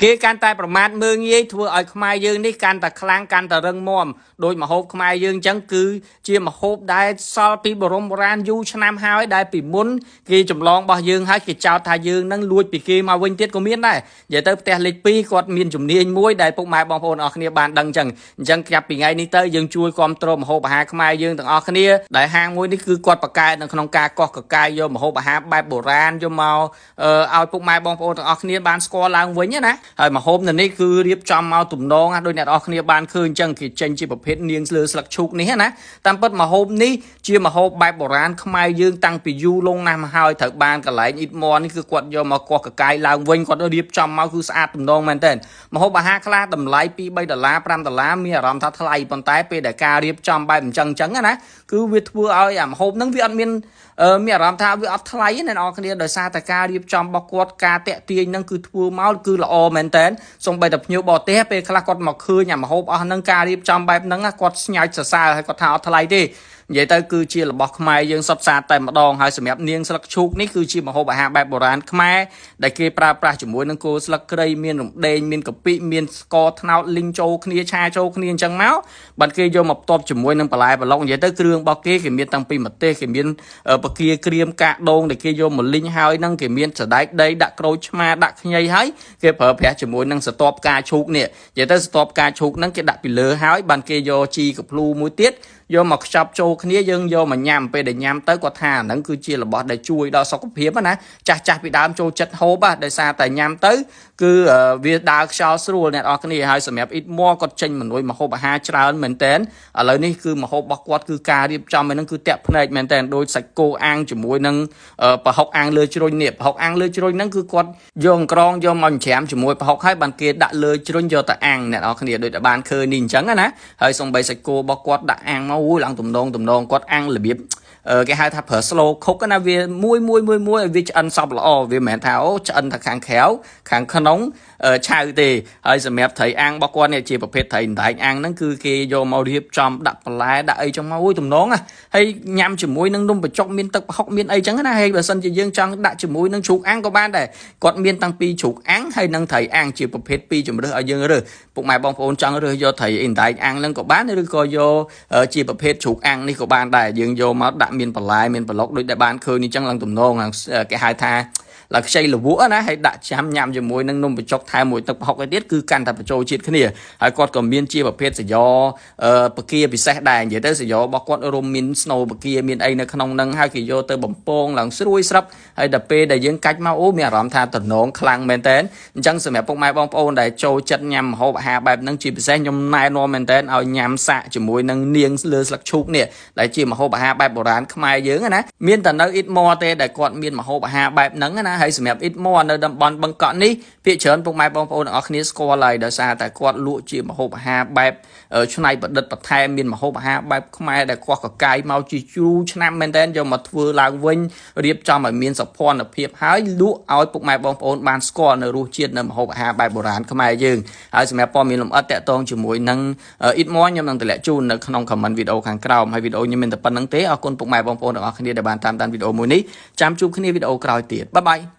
គេកាន់តែប្រមាថមើងងាយធ្វើឲ្យខ្មែរយើងនេះកាន់តែខ្លាំងកាន់តែរឹងមាំដោយមហូបខ្មែរយើងអញ្ចឹងគឺជាមហូបដែលសល់ពីបរមបុរាណយូរឆ្នាំហើយដែលពីមុនគេចម្លងរបស់យើងហើយគេចោទថាយើងនឹងលួចពីគេមកវិញទៀតក៏មានដែរនិយាយទៅផ្ទះលេខ2គាត់មានជំនាញមួយដែលពុកម៉ែបងប្អូនអរគ្នាបានដឹងអញ្ចឹងចាប់ពីថ្ងៃនេះទៅយើងជួយគ្រប់គ្រងមហូបអាហារខ្មែរយើងទាំងអស់គ្នាដែលហាងមួយនេះគឺគាត់បង្កើតនៅក្នុងការកោះកកាយយកមហូបអាហារបែបបុរាណយកមកឲ្យពុកម៉ែបងប្អូនទាំងអស់គ្នាបានស្គាល់ឡើងវិញណាហើយមហូបនៅនេះគឺរៀបចំមកទំនងដោយអ្នកនរគ្នាបានឃើញអញ្ចឹងគេចេញជាប្រភេទនាងស្លើស្លឹកឈូកនេះណាតាមពិតមហូបនេះជាមហូបបែបបុរាណខ្មែរយើងតាំងពីយូរលង់ណាស់មកហើយត្រូវបានកន្លែងអ៊ីតមនេះគឺគាត់យកមកកោះកកាយឡើងវិញគាត់រៀបចំមកគឺស្អាតទំនងមែនទែនមហូបអាហារខ្លះតម្លៃពី$3 $5មានអារម្មណ៍ថាថ្លៃប៉ុន្តែពេលដែលការរៀបចំបែបអញ្ចឹងណាគឺវាធ្វើឲ្យអាមហូបហ្នឹងវាអត់មានអារម្មណ៍ថាវាអត់ថ្លៃណាអ្នកនរគ្នាដោយសារតែការរៀបចំរបស់គាត់ការតាក់ទាញហ្នឹងគឺធ្វើមកគឺល្អមែនតើសូម្បីតែភ្ញៀវបរទេសពេលខ្លះគាត់មកឃើញអាមហូបអស់ហ្នឹងការរៀបចំបែបហ្នឹងគាត់ស្ញើចសរសើរហើយគាត់ថាអត់ថ្លៃទេនិយាយទៅគឺជារបស់ខ្មែរយើងសុទ្ធសាធតែម្ដងហើយសម្រាប់នាងស្លឹកឈូកនេះគឺជាម្ហូបអាហារបែបបុរាណខ្មែរដែលគេប្រើប្រាស់ជាមួយនឹងគល់ស្លឹកគ្រៃមានរំដេងមានកាពិមានស្ករត្នោតលីងចូលគ្នាឆាចូលគ្នាអញ្ចឹងមកបាត់គេយកមកផ្ទាប់ជាមួយនឹងបន្លែប្លុកនិយាយទៅគ្រឿងរបស់គេមានតាំងពីម្ទេសគេមានបកាក្រៀមកាកដូងដែលគេយកមកលីងហើយនឹងគេមានសណ្ដែកដីដាក់ក្រូចឆ្មាដាក់ខ្ញីហើយគេប្រើប្រាស់ជាមួយនឹងស្ទាប់ផ្កាឈូកនេះនិយាយទៅស្ទាប់ផ្កាឈូកហ្នឹងគេដាក់ពីលើហើយបានគេយកជីកភ្លូមួយទៀតយកមកខ្ចប់ចូលគ្នាយើងយកមកញ៉ាំពេលដែលញ៉ាំទៅគាត់ថាហ្នឹងគឺជារបស់ដែលជួយដល់សុខភាពណាចាស់ពីដើមចូលចិត្តហូបដោយសារតែញ៉ាំទៅគឺវាដើរខ្យល់ស្រួលអ្នកនរគ្នាហើយសម្រាប់អ៊ីតមគាត់ចេញមនុយមកហូបអាហារច្រើនមែនតើឥឡូវនេះគឺមកហូបរបស់គាត់គឺការរៀបចំហ្នឹងគឺតាក់ភ្នែកមែនតើដូចសាច់គោអាំងជាមួយនឹងប្រហុកអាំងលើជ្រុញនេះប្រហុកអាំងលើជ្រុញហ្នឹងគឺគាត់យកអង្ក្រងយកមកច្រាមជាមួយប្រហុកហើយបានគេដាក់លើជ្រុញយកទៅអាំងអ្នកនរគ្នាដូចតែបានឃើញនេះអញ្ចឹងណាហើយសំបីសាច់គោរបស់គាត់ដាក់អាំងមកឡើងទំនងគាត់អាំងរបៀបគេហៅថាប្រើ slow cook ណាវាមួយឲ្យវាឆ្អិនសព្វល្អវាមិនមែនថាអូឆ្អិនថាខាងក្រៅខាងក្នុងឆៅទេហើយសម្រាប់ត្រីអាំងរបស់គាត់នេះជាប្រភេទត្រីអណ្ដែងអាំងហ្នឹងគឺគេយកមករៀបចំដាក់បន្លែដាក់អីចឹងមកទំនងហើយញ៉ាំជាមួយនឹងនំបញ្ចុកមានទឹកប្រហុកមានអីចឹងណាហើយបើសិនជាយើងចង់ដាក់ជាមួយនឹងជ្រូកអាំងក៏បានដែរគាត់មានតាំងពីជ្រូកអាំងហើយនឹងត្រីអាំងជាប្រភេទពីរជំរើសឲ្យយើងរើសពុកម៉ែបងប្អូនចង់រើសយកត្រីអណ្ដែងអាំងហ្នឹងក៏បានឬក៏យកជាប្រភេទជ្រូកអាំងនេះក៏បានដែរយើងយកមកដាក់មានបន្លែមានប្លុកដូចដែលបានឃើញនេះចឹងឡើងទំនងគេហៅថាឡើងខ្ចីលវក់ណាហើយដាក់ចាំញ៉ាំជាមួយនឹងនំបញ្ចុកថែមមួយទឹកប្រហុកឯទៀតគឺកាន់តែបញ្ចូលជាតិគ្នាហើយគាត់ក៏មានជាប្រភេទសយ៉បកាពិសេសដែរនិយាយទៅសយ៉របស់គាត់រួមមានស្នូបកាមានអីនៅក្នុងហ្នឹងហើយគេយកទៅបំពងឡើងស្រួយស្រាប់ហើយដល់ពេលដែលយើងកាច់មកអូមានអារម្មណ៍ថាតំណងខ្លាំងមែនតើអញ្ចឹងសម្រាប់ពុកម៉ែបងប្អូនដែលចូលចិត្តញ៉ាំម្ហូបអាហារបែបហ្នឹងជាពិសេសខ្ញុំណែនាំមែនតើឲ្យញ៉ាំសាកជាមួយនឹងនាងលើស្លឹកឈូកនេះដែលជាម្ហូបអាហារបែបបុរាណខ្មែរយើងណាមានតែនៅអ៊ីតមទេដែលគាត់មានម្ហូបអាហារបែបហ្នឹងណាហើយសម្រាប់អ៊ីតមនៅតំបន់បឹងកក់នេះភាគច្រើនពុកម៉ែបងប្អូនទាំងអស់គ្នាស្គាល់ហើយដោយសារតែគាត់លក់ជាម្ហូបអាហារបែបច្នៃប្រឌិតបន្ថែមមានម្ហូបអាហារបែបខ្មែរដែលកោះកកាយមកជាយូរឆ្នាំមែនតើយកមកធ្វើឡើងវិញរៀបចំឲ្យមានសោភ័ណភាពហើយលក់ឲ្យពុកម៉ែបងប្អូនបានស្គាល់នៅរសជាតិនៅម្ហូបអាហារបែបបុរាណខ្មែរយើងហើយសម្រាប់ព័ត៌មានលម្អិតតាក់ទងជាមួយនឹងអ៊ីតមខ្ញុំនឹងតម្លាក់ជូននៅក្នុង comment វីដេអូខាងក្រោមហើយវីដេអូខ្ញុំមានតែប៉ុណ្្នឹងទេអរគុណពុកម៉ែបងប្អូនទាំងអស់គ្នាដែលបានតាមដានវីដេអូមួយនេះចាំជួបគ្នាវីដេអូក្រោយទៀតបាយបាយ